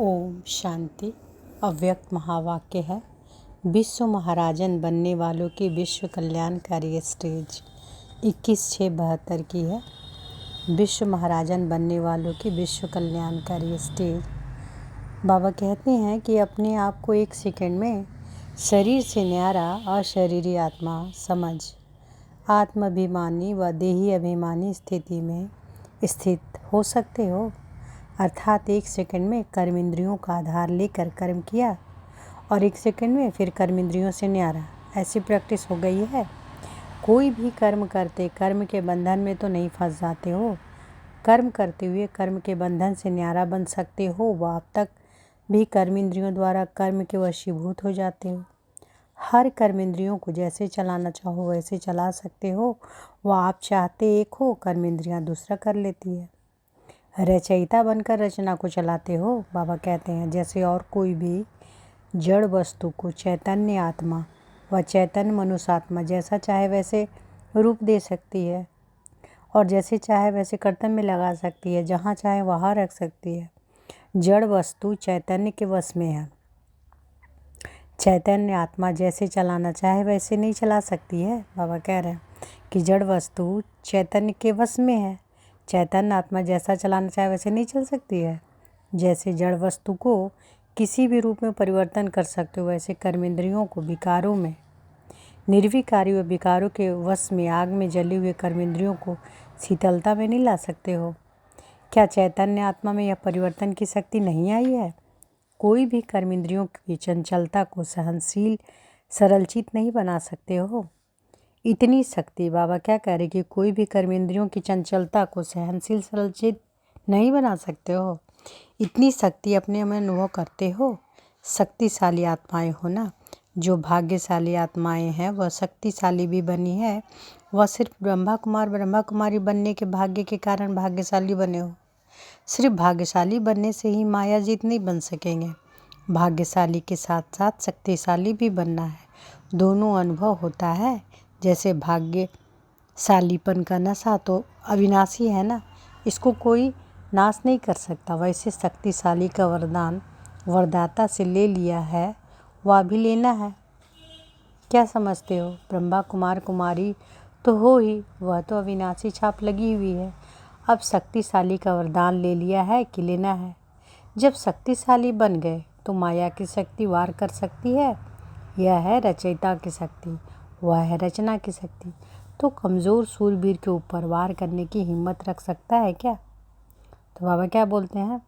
ओम शांति। अव्यक्त महावाक्य है, विश्व महाराजन बनने वालों की विश्व कल्याणकारी स्टेज 21/6/72 की है। विश्व महाराजन बनने वालों की विश्व कल्याणकारी स्टेज। बाबा कहते हैं कि अपने आप को एक सेकंड में शरीर से न्यारा अशरीरी आत्मा समझ आत्माभिमानी व देही अभिमानी स्थिति में स्थित हो सकते हो। अर्थात एक सेकंड में कर्म इंद्रियों का आधार लेकर कर्म किया और एक सेकंड में फिर कर्म इंद्रियों से न्यारा, ऐसी प्रैक्टिस हो गई है। कोई भी कर्म करते कर्म के बंधन में तो नहीं फंस जाते हो। कर्म करते हुए कर्म के बंधन से न्यारा बन सकते हो व अब तक भी कर्म इंद्रियों द्वारा कर्म के वशीभूत हो जाते हो। हर कर्म इंद्रियों को जैसे चलाना चाहो वैसे चला सकते हो व आप चाहते एक हो, कर्म इंद्रियाँ दूसरा कर लेती है। रचयिता बनकर रचना को चलाते हो। बाबा कहते हैं जैसे और कोई भी जड़ वस्तु को चैतन्य आत्मा व चैतन्य मनुष्य आत्मा जैसा चाहे वैसे रूप दे सकती है और जैसे चाहे वैसे कर्तव्य में लगा सकती है, जहाँ चाहे वहाँ रख सकती है। जड़ वस्तु चैतन्य के वश में है। चैतन्य आत्मा जैसे चलाना चाहे वैसे नहीं चला सकती है। बाबा कह रहे हैं कि जड़ वस्तु चैतन्य के वश में है। चैतन्य आत्मा जैसा चलाना चाहे वैसे नहीं चल सकती है। जैसे जड़ वस्तु को किसी भी रूप में परिवर्तन कर सकते हो, वैसे कर्म इंद्रियों को विकारों में, निर्विकारी व विकारों के वश में आग में जले हुए कर्म इंद्रियों को शीतलता में नहीं ला सकते हो। क्या चैतन्य आत्मा में यह परिवर्तन की शक्ति नहीं आई है? कोई भी कर्म इंद्रियों की चंचलता को सहनशील सरलचित नहीं बना सकते हो। इतनी शक्ति बाबा क्या कह रहे कि कोई भी कर्म इंद्रियों की चंचलता को सहनशील सरलचित नहीं बना सकते हो। इतनी शक्ति अपने में अनुभव करते हो। शक्तिशाली आत्माएं हो ना। जो भाग्यशाली आत्माएं हैं वह शक्तिशाली भी बनी है। वह सिर्फ ब्रह्मा कुमारी बनने के भाग्य के कारण भाग्यशाली बने हो। सिर्फ भाग्यशाली बनने से ही माया जीत नहीं बन सकेंगे। भाग्यशाली के साथ साथ शक्तिशाली भी बनना है। दोनों अनुभव होता है। जैसे भाग्यशालीपन का नशा तो अविनाशी है ना, इसको कोई नाश नहीं कर सकता। वैसे शक्तिशाली का वरदान वरदाता से ले लिया है, वह भी लेना है। क्या समझते हो? ब्रह्मा कुमारी तो हो ही, वह तो अविनाशी छाप लगी हुई है। अब शक्तिशाली का वरदान ले लिया है कि लेना है। जब शक्तिशाली बन गए तो माया की शक्ति वार कर सकती है। यह है रचयिता की शक्ति, वह है रचना की शक्ति। तो कमज़ोर सूरवीर के ऊपर वार करने की हिम्मत रख सकता है क्या? तो बाबा क्या बोलते हैं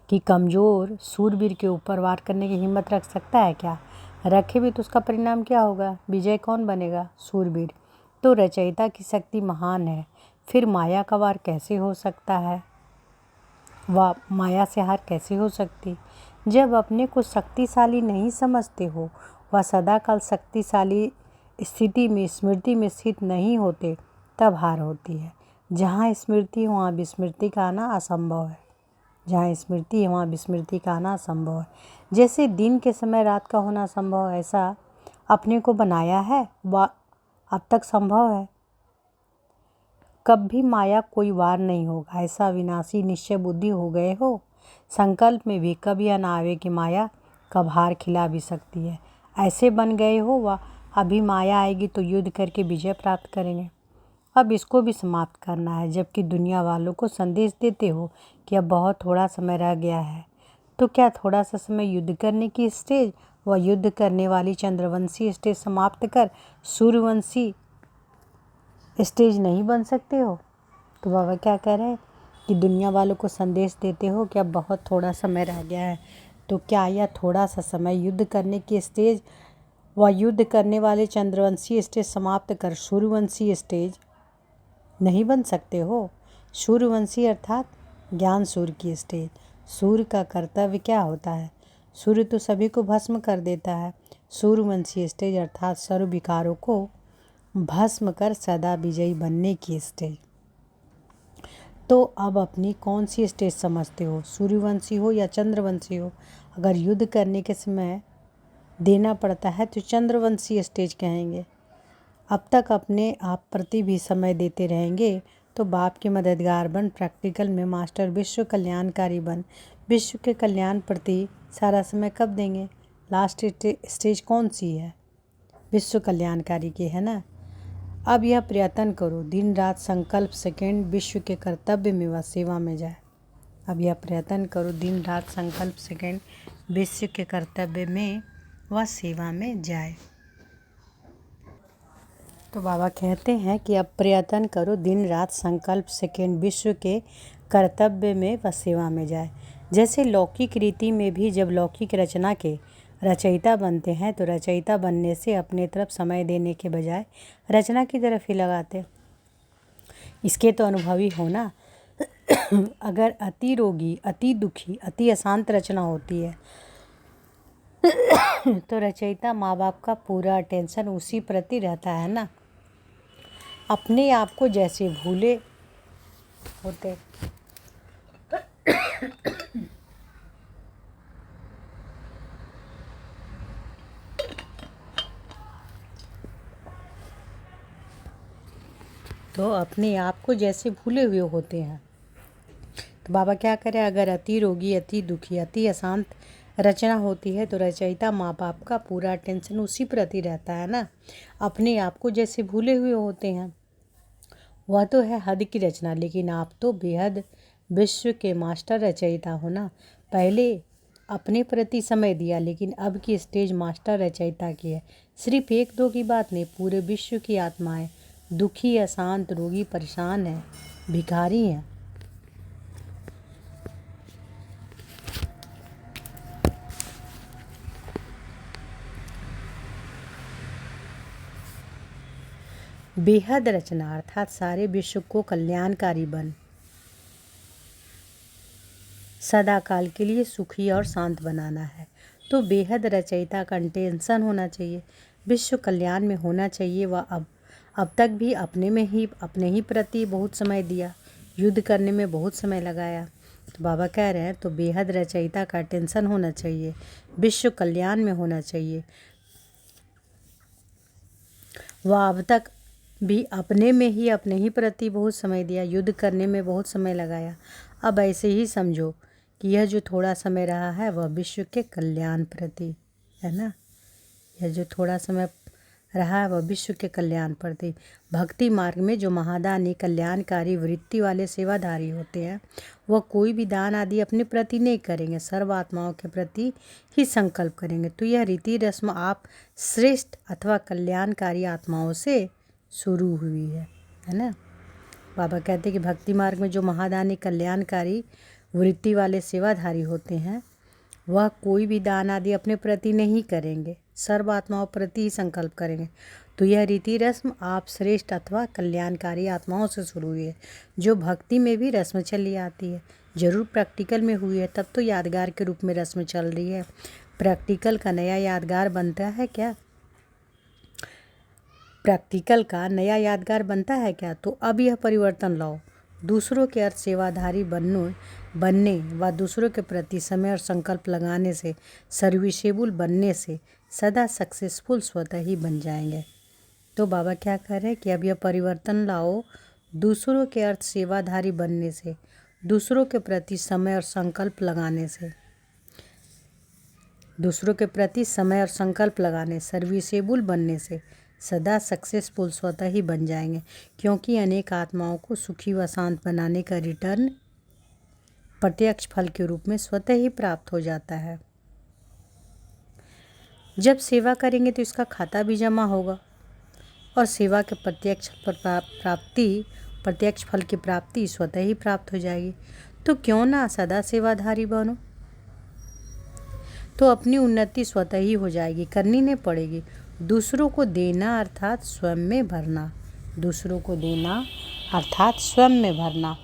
कि कमज़ोर सूरवीर के ऊपर वार करने की हिम्मत रख सकता है क्या? रखे भी तो उसका परिणाम क्या होगा? विजय कौन बनेगा? सूरवीर। तो रचयिता की शक्ति महान है, फिर माया का वार कैसे हो सकता है? वह माया से हार कैसे हो सकती? जब अपने को शक्तिशाली नहीं समझते हो, वह सदाकाल शक्तिशाली स्थिति में स्मृति में स्थित नहीं होते, तब हार होती है। जहाँ स्मृति है वहाँ विस्मृति का आना असंभव है। जहाँ स्मृति है वहाँ विस्मृति का आना असंभव है। जैसे दिन के समय रात का होना संभव है, ऐसा अपने को बनाया है वह अब तक संभव है। कभी माया कोई वार नहीं होगा, ऐसा विनाशी निश्चय बुद्धि हो गए हो। संकल्प में भी कभी यह ना आवे कि माया कब हार खिला भी सकती है। ऐसे बन गए हो वह अभी माया आएगी तो युद्ध करके विजय प्राप्त करेंगे। अब इसको भी समाप्त करना है। जबकि दुनिया वालों को संदेश देते हो कि अब बहुत थोड़ा समय रह गया है, तो क्या थोड़ा सा समय युद्ध करने की स्टेज व युद्ध करने वाली चंद्रवंशी स्टेज समाप्त कर सूर्यवंशी स्टेज नहीं बन सकते हो? तो बाबा क्या कह रहे हैं कि दुनिया वालों को संदेश देते हो कि अब बहुत थोड़ा समय रह गया है, तो क्या यह थोड़ा सा समय युद्ध करने की स्टेज व युद्ध करने वाले चंद्रवंशी स्टेज समाप्त कर सूर्यवंशी स्टेज नहीं बन सकते हो? सूर्यवंशी अर्थात ज्ञान सूर्य की स्टेज। सूर्य का कर्तव्य क्या होता है? सूर्य तो सभी को भस्म कर देता है। सूर्यवंशी स्टेज अर्थात सर्व विकारों को भस्म कर सदा विजयी बनने की स्टेज। तो अब अपनी कौन सी स्टेज समझते हो? सूर्यवंशी हो या चंद्रवंशी हो? अगर युद्ध करने के समय देना पड़ता है तो चंद्रवंशी स्टेज कहेंगे। अब तक अपने आप प्रति भी समय देते रहेंगे तो बाप के मददगार बन, प्रैक्टिकल में मास्टर, विश्व कल्याणकारी बन। विश्व के कल्याण प्रति सारा समय कब देंगे? लास्ट स्टेज कौन सी है? विश्व कल्याणकारी की है ना। अब यह प्रयत्न करो, दिन रात संकल्प सेकंड विश्व के कर्तव्य में व सेवा में जाए। अब यह प्रयत्न करो, दिन रात संकल्प सेकंड विश्व के कर्तव्य में व सेवा में जाए। तो बाबा कहते हैं कि अब प्रयत्न करो, दिन रात संकल्प सेकंड विश्व के कर्तव्य में व सेवा में जाए। जैसे लौकिक रीति में भी जब लौकिक रचना के रचयिता बनते हैं तो रचयिता बनने से अपने तरफ समय देने के बजाय रचना की तरफ ही लगाते। इसके तो अनुभवी हो ना। अगर अति रोगी, अति दुखी, अति अशांत रचना होती है तो रचयिता माँ बाप का पूरा अटेंशन उसी प्रति रहता है ना। अपने आप को जैसे भूले होते। तो अपने आप को जैसे भूले हुए होते हैं। तो बाबा क्या करें? अगर अति रोगी, अति दुखी, अति अशांत रचना होती है तो रचयिता माँ बाप का पूरा अटेंशन उसी प्रति रहता है ना। अपने आप को जैसे भूले हुए होते हैं। वह तो है हद की रचना, लेकिन आप तो बेहद विश्व के मास्टर रचयिता हो ना। पहले अपने प्रति समय दिया, लेकिन अब की स्टेज मास्टर रचयिता की है। सिर्फ एक दो की बात नहीं, पूरे विश्व की आत्माएं दुखी, अशांत, रोगी, परेशान है, भिखारी हैं। बेहद रचना अर्थात सारे विश्व को कल्याणकारी बन, सदा काल के लिए सुखी और शांत बनाना है। तो बेहद रचयिता का इंटेंशन होना चाहिए, विश्व कल्याण में होना चाहिए। वह अब तक भी अपने ही प्रति बहुत समय दिया, युद्ध करने में बहुत समय लगाया। तो बाबा कह रहे हैं तो बेहद रचयिता का टेंशन होना चाहिए, विश्व कल्याण में होना चाहिए। वह अब तक भी अपने ही प्रति बहुत समय दिया, युद्ध करने में बहुत समय लगाया। अब ऐसे ही समझो कि यह जो थोड़ा समय रहा है वह विश्व के कल्याण प्रति है ना। यह जो थोड़ा समय रहा है वह विश्व के कल्याण प्रति। भक्ति मार्ग में जो महादानी, कल्याणकारी वृत्ति वाले सेवाधारी होते हैं वह कोई भी दान आदि अपने प्रति नहीं करेंगे, सर्व आत्माओं के प्रति ही संकल्प करेंगे। तो यह रीति रस्म आप श्रेष्ठ अथवा कल्याणकारी आत्माओं से शुरू हुई है ना। बाबा कहते हैं कि भक्ति मार्ग में जो महादानी, कल्याणकारी वृत्ति वाले सेवाधारी होते हैं वह कोई भी दान आदि अपने प्रति नहीं करेंगे, सर्व आत्माओं प्रति ही संकल्प करेंगे। तो यह रीति रस्म आप श्रेष्ठ अथवा कल्याणकारी आत्माओं से शुरू हुई है। जो भक्ति में भी रस्म चली आती है, जरूर प्रैक्टिकल में हुई है, तब तो यादगार के रूप में रस्म चल रही है। प्रैक्टिकल का नया यादगार बनता है क्या? प्रैक्टिकल का नया यादगार बनता है क्या? तो अब यह परिवर्तन लाओ, दूसरों के अर्थ सेवाधारी बनने व दूसरों के प्रति समय और संकल्प लगाने से, सर्विसेबल बनने से सदा सक्सेसफुल स्वतः ही बन जाएंगे। तो बाबा क्या कह रहे हैं कि अब यह परिवर्तन लाओ, दूसरों के अर्थ सेवाधारी बनने से, दूसरों के प्रति समय और संकल्प लगाने से, दूसरों के प्रति समय और संकल्प लगाने, सर्विसेबल बनने से सदा सक्सेसफुल स्वतः ही बन जाएंगे। क्योंकि अनेक आत्माओं को सुखी व शांत बनाने का रिटर्न प्रत्यक्ष फल के रूप में स्वतः ही प्राप्त हो जाता है। जब सेवा करेंगे तो इसका खाता भी जमा होगा और सेवा के प्रत्यक्ष फल की प्राप्ति स्वतः ही प्राप्त हो जाएगी। तो क्यों ना सदा सेवाधारी बनो, तो अपनी उन्नति स्वतः ही हो जाएगी, करनी नहीं पड़ेगी। दूसरों को देना अर्थात स्वयं में भरना, दूसरों को देना अर्थात स्वयं में भरना।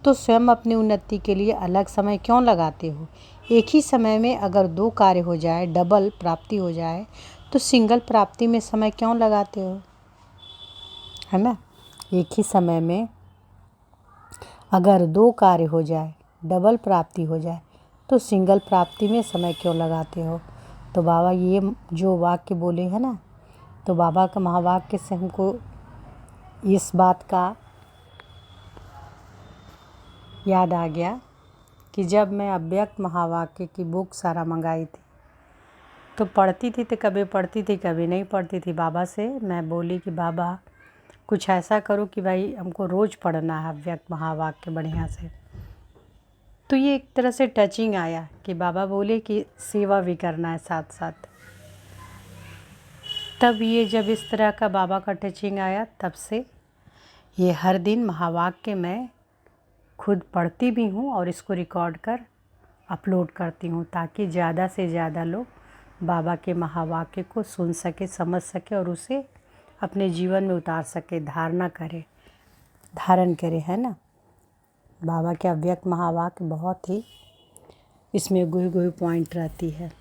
तो स्वयं अपनी उन्नति के लिए अलग समय क्यों लगाते हो? एक ही समय में अगर दो कार्य हो जाए, डबल प्राप्ति हो जाए, तो सिंगल प्राप्ति में समय क्यों लगाते हो, है ना। एक ही समय में अगर दो कार्य हो जाए, डबल प्राप्ति हो जाए, तो सिंगल प्राप्ति में समय क्यों लगाते हो? तो बाबा ये जो वाक्य बोले हैं ना, तो बाबा का महावाक्य से हमको इस बात का याद आ गया कि जब मैं अव्यक्त महावाक्य की बुक सारा मंगाई थी तो पढ़ती थी, तो कभी पढ़ती थी कभी नहीं पढ़ती थी। बाबा से मैं बोली कि बाबा कुछ ऐसा करो कि भाई हमको रोज़ पढ़ना है अव्यक्त महावाक्य बढ़िया से। तो ये एक तरह से टचिंग आया कि बाबा बोले कि सेवा भी करना है साथ साथ। तब ये जब इस तरह का बाबा का टचिंग आया, तब से ये हर दिन महावाक्य मैं खुद पढ़ती भी हूँ और इसको रिकॉर्ड कर अपलोड करती हूँ, ताकि ज़्यादा से ज़्यादा लोग बाबा के महावाक्य को सुन सके, समझ सके और उसे अपने जीवन में उतार सके, धारण करे, है ना। बाबा के अव्यक्त महावाक्य बहुत ही इसमें गुही पॉइंट रहती है।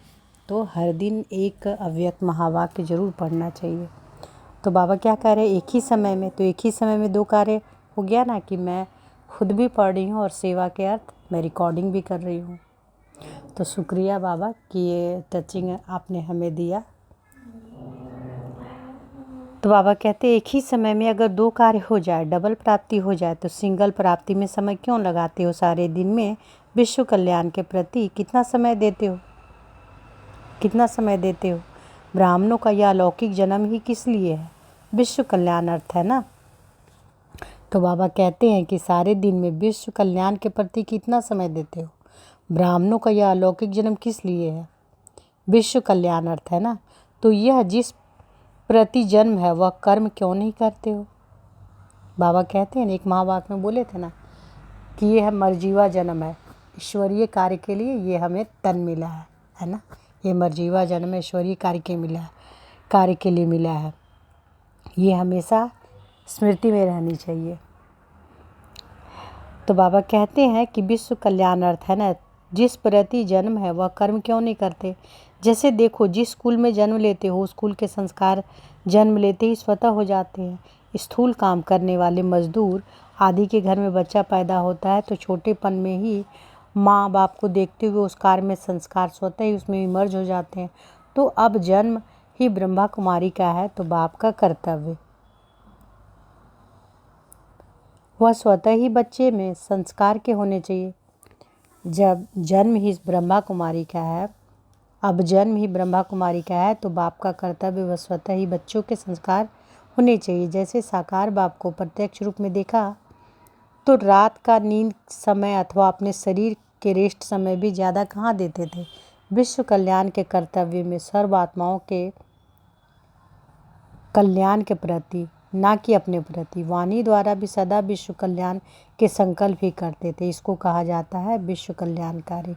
तो हर दिन एक अव्यक्त महावाक्य ज़रूर पढ़ना चाहिए। तो बाबा क्या कह रहे हैं, एक ही समय में, तो एक ही समय में 2 कार्य हो गया ना, कि मैं खुद भी पढ़ रही हूँ और सेवा के अर्थ मैं रिकॉर्डिंग भी कर रही हूँ। तो शुक्रिया बाबा कि ये टचिंग आपने हमें दिया। तो बाबा कहते हैं एक ही समय में अगर 2 कार्य हो जाए, डबल प्राप्ति हो जाए, तो सिंगल प्राप्ति में समय क्यों लगाते हो? सारे दिन में विश्व कल्याण के प्रति कितना समय देते हो? कितना समय देते हो? ब्राह्मणों का यह अलौकिक जन्म ही किस लिए है? विश्व कल्याण अर्थ है ना। तो बाबा कहते हैं कि सारे दिन में विश्व कल्याण के प्रति कितना समय देते हो? ब्राह्मणों का यह अलौकिक जन्म किस लिए है? विश्व कल्याण अर्थ है ना। तो यह जिस प्रति जन्म है वह कर्म क्यों नहीं करते हो? बाबा कहते हैं एक महावाक्य में बोले थे ना कि ये है मरजीवा जन्म है, ईश्वरीय कार्य के लिए ये हमें तन मिला है ना। ये मरजीवा जन्म ईश्वरीय कार्य के लिए मिला है। ये हमेशा स्मृति में रहनी चाहिए। तो बाबा कहते हैं कि विश्व कल्याण अर्थ है ना, जिस प्रति जन्म है वह कर्म क्यों नहीं करते? जैसे देखो, जिस स्कूल में जन्म लेते हो, स्कूल के संस्कार जन्म लेते ही स्वतः हो जाते हैं। स्थूल काम करने वाले मजदूर आदि के घर में बच्चा पैदा होता है तो छोटेपन में ही माँ बाप को देखते हुए उस कार्य में संस्कार स्वतः ही उसमें इमर्ज हो जाते हैं। तो अब जन्म ही ब्रह्मा कुमारी का है, तो बाप का कर्तव्य वह स्वतः ही बच्चे में संस्कार के होने चाहिए। जब जन्म ही ब्रह्मा कुमारी का है, अब जन्म ही ब्रह्मा कुमारी का है, तो बाप का कर्तव्य वह स्वतः ही बच्चों के संस्कार होने चाहिए। जैसे साकार बाप को प्रत्यक्ष रूप में देखा तो रात का नींद समय अथवा अपने शरीर के रेस्ट समय भी ज़्यादा कहाँ देते थे? विश्व कल्याण के कर्तव्य में सर्व आत्माओं के कल्याण के प्रति, ना कि अपने प्रति। वाणी द्वारा भी सदा विश्व कल्याण के संकल्प ही करते थे। इसको कहा जाता है विश्व कल्याणकारी।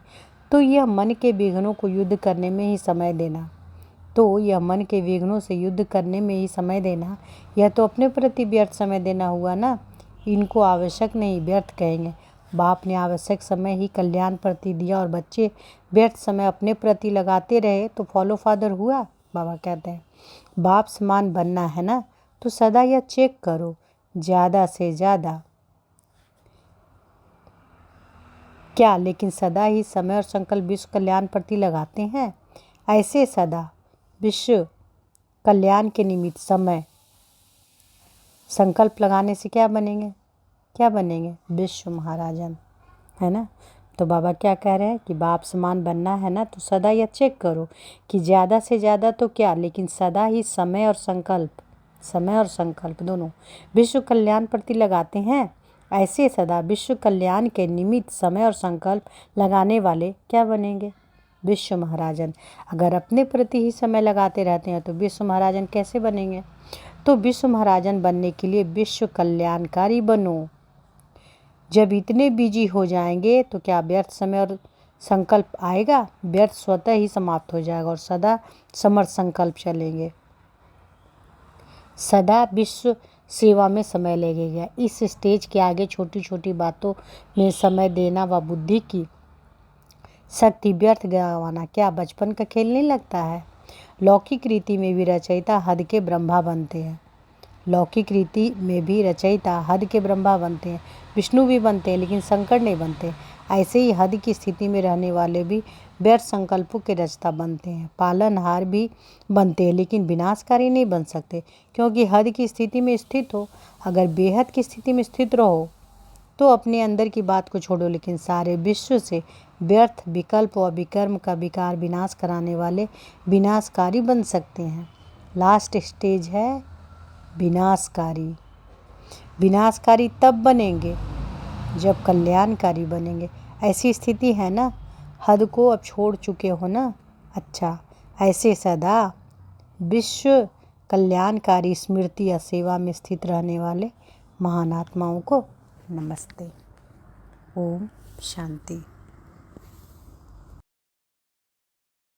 तो यह मन के विघ्नों को युद्ध करने में ही समय देना, यह तो अपने प्रति व्यर्थ समय देना हुआ ना। इनको आवश्यक नहीं, व्यर्थ कहेंगे। बाप ने आवश्यक समय ही कल्याण प्रति दिया और बच्चे व्यर्थ समय अपने प्रति लगाते रहे तो फॉलो फादर हुआ। बाबा कहते हैं बाप समान बनना है ना, तो सदा यह चेक करो, ज़्यादा से ज़्यादा क्या, लेकिन सदा ही समय और संकल्प विश्व कल्याण प्रति लगाते हैं। ऐसे सदा विश्व कल्याण के निमित्त समय संकल्प लगाने से क्या बनेंगे? विश्व महाराजन, है ना। तो बाबा क्या कह रहे हैं कि बाप समान बनना है ना, तो सदा यह चेक करो कि ज़्यादा से ज़्यादा तो क्या, लेकिन सदा ही समय और संकल्प दोनों विश्व कल्याण प्रति लगाते हैं। ऐसे सदा विश्व कल्याण के निमित्त समय और संकल्प लगाने वाले क्या बनेंगे? विश्व महाराजन। अगर अपने प्रति ही समय लगाते रहते हैं तो विश्व महाराजन कैसे बनेंगे? तो विश्व महाराजन बनने के लिए विश्व कल्याणकारी बनो। जब इतने बिजी हो जाएंगे तो क्या व्यर्थ समय और संकल्प आएगा? व्यर्थ स्वतः ही समाप्त हो जाएगा और सदा समर्थ संकल्प चलेंगे। सदा विश्व सेवा में समय लगेगा। इस स्टेज के आगे छोटी छोटी बातों में समय देना व बुद्धि की शक्ति व्यर्थ गंवाना क्या बचपन का खेल नहीं लगता है? लौकिक रीति में भी रचयिता हद के ब्रह्मा बनते हैं। विष्णु भी बनते हैं लेकिन शंकर नहीं बनते। ऐसे ही हद की स्थिति में रहने वाले भी व्यर्थ संकल्पों के रचता बनते हैं। पालनहार भी बनते हैं लेकिन विनाशकारी नहीं बन सकते, क्योंकि हद की स्थिति में स्थित हो। अगर बेहद की स्थिति में स्थित रहो तो अपने अंदर की बात को छोड़ो, लेकिन सारे विश्व से व्यर्थ विकल्प और विकर्म का विकार विनाश कराने वाले विनाशकारी बन सकते हैं। लास्ट स्टेज है विनाशकारी। विनाशकारी तब बनेंगे जब कल्याणकारी बनेंगे। ऐसी स्थिति है ना, हद को अब छोड़ चुके हो ना। अच्छा, ऐसे सदा विश्व कल्याणकारी स्मृति या सेवा में स्थित रहने वाले महान आत्माओं को नमस्ते। ओम शांति।